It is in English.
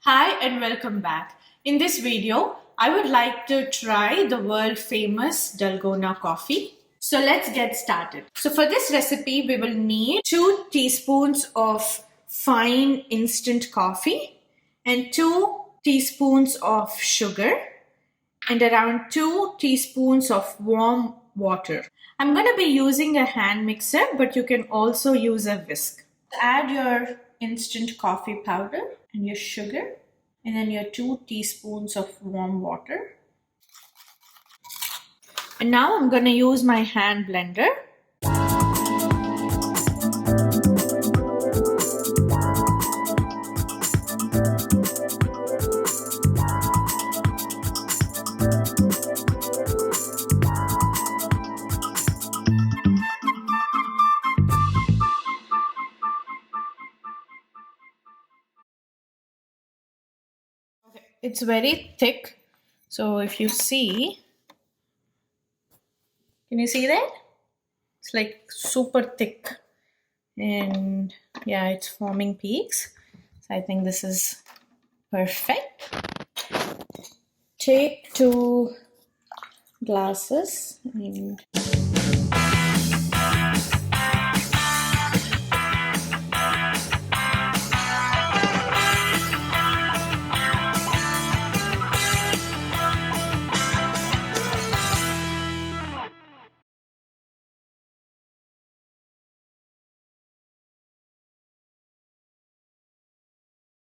Hi and welcome back. In this video, I would like to try the world famous Dalgona coffee. So let's get started. So for this recipe, we will need 2 teaspoons of fine instant coffee and 2 teaspoons of sugar and around 2 teaspoons of warm water. I'm going to be using a hand mixer, but you can also use a whisk. Add your instant coffee powder and your sugar and then your 2 teaspoons of warm water. And now I'm going to use my hand blender. It's very thick, so if you see, can you see that? It's like super thick, and yeah, it's forming peaks. So I think this is perfect. Take 2 glasses and